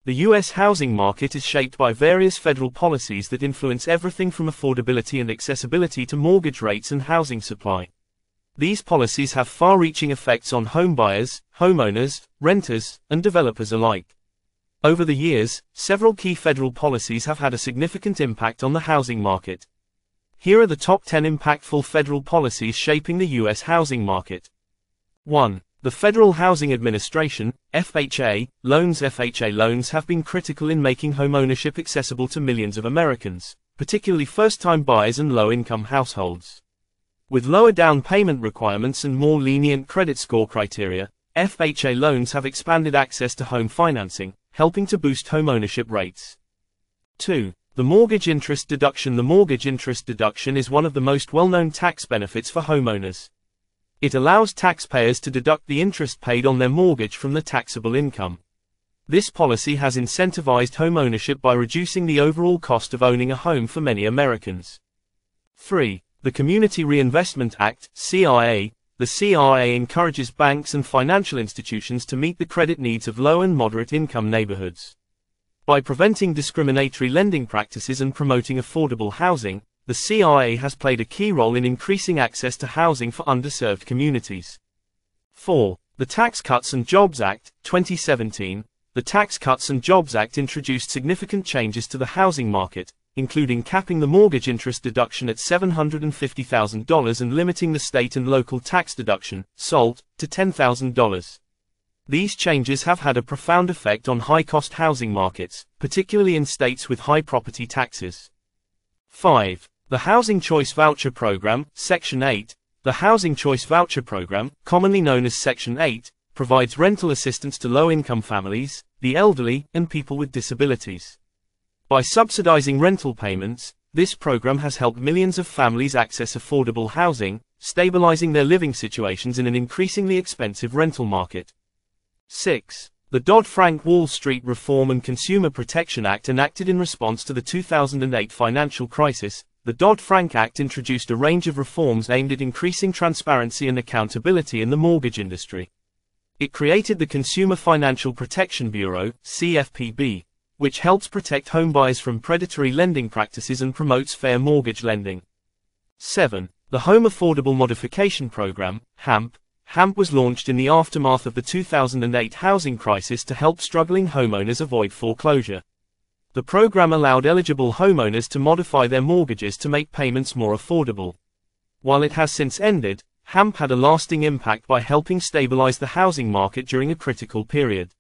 The U.S. housing market is shaped by various federal policies that influence everything from affordability and accessibility to mortgage rates and housing supply. These policies have far-reaching effects on home buyers, homeowners, renters, and developers alike. Over the years, several key federal policies have had a significant impact on the housing market. Here are the top 10 impactful federal policies shaping the U.S. housing market. 1. The Federal Housing Administration, FHA, loans. FHA loans have been critical in making homeownership accessible to millions of Americans, particularly first-time buyers and low-income households. With lower down payment requirements and more lenient credit score criteria, FHA loans have expanded access to home financing, helping to boost homeownership rates. 2. The mortgage interest deduction. The mortgage interest deduction is one of the most well-known tax benefits for homeowners. It allows taxpayers to deduct the interest paid on their mortgage from the taxable income. This policy has incentivized homeownership by reducing the overall cost of owning a home for many Americans. 3. The Community Reinvestment Act, CRA. The CRA encourages banks and financial institutions to meet the credit needs of low and moderate income neighborhoods. By preventing discriminatory lending practices and promoting affordable housing, the CRA has played a key role in increasing access to housing for underserved communities. 4. The Tax Cuts and Jobs Act, 2017. The Tax Cuts and Jobs Act introduced significant changes to the housing market, including capping the mortgage interest deduction at $750,000 and limiting the state and local tax deduction, SALT, to $10,000. These changes have had a profound effect on high-cost housing markets, particularly in states with high property taxes. 5. The Housing Choice Voucher Program, Section 8. The Housing Choice Voucher Program, commonly known as Section 8, provides rental assistance to low-income families, the elderly, and people with disabilities. By subsidizing rental payments, this program has helped millions of families access affordable housing, stabilizing their living situations in an increasingly expensive rental market. 6. The Dodd-Frank Wall Street Reform and Consumer Protection Act. Enacted in response to the 2008 financial crisis, the Dodd-Frank Act introduced a range of reforms aimed at increasing transparency and accountability in the mortgage industry. It created the Consumer Financial Protection Bureau, CFPB, which helps protect homebuyers from predatory lending practices and promotes fair mortgage lending. 7. The Home Affordable Modification Program, HAMP. HAMP was launched in the aftermath of the 2008 housing crisis to help struggling homeowners avoid foreclosure. The program allowed eligible homeowners to modify their mortgages to make payments more affordable. While it has since ended, HAMP had a lasting impact by helping stabilize the housing market during a critical period.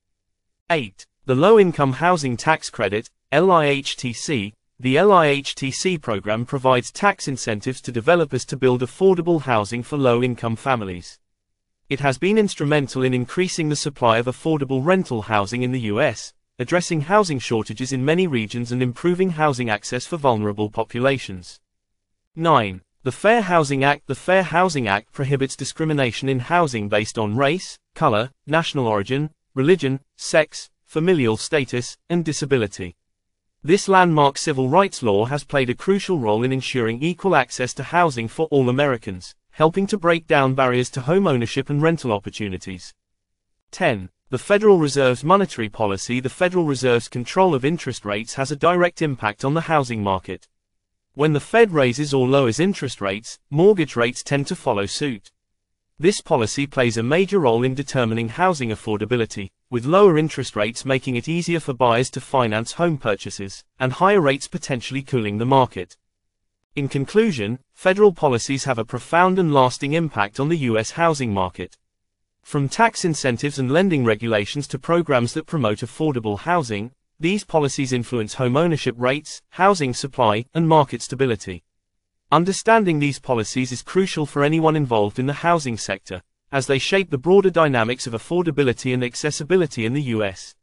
8. The Low-Income Housing Tax Credit, LIHTC. The LIHTC program provides tax incentives to developers to build affordable housing for low-income families. It has been instrumental in increasing the supply of affordable rental housing in the U.S., addressing housing shortages in many regions and improving housing access for vulnerable populations. 9. The Fair Housing Act. The Fair Housing Act prohibits discrimination in housing based on race, color, national origin, religion, sex, familial status, and disability. This landmark civil rights law has played a crucial role in ensuring equal access to housing for all Americans, helping to break down barriers to home ownership and rental opportunities. 10. The Federal Reserve's monetary policy. The Federal Reserve's control of interest rates has a direct impact on the housing market. When the Fed raises or lowers interest rates, mortgage rates tend to follow suit. This policy plays a major role in determining housing affordability, with lower interest rates making it easier for buyers to finance home purchases, and higher rates potentially cooling the market. In conclusion, federal policies have a profound and lasting impact on the U.S. housing market. From tax incentives and lending regulations to programs that promote affordable housing, these policies influence homeownership rates, housing supply, and market stability. Understanding these policies is crucial for anyone involved in the housing sector, as they shape the broader dynamics of affordability and accessibility in the U.S.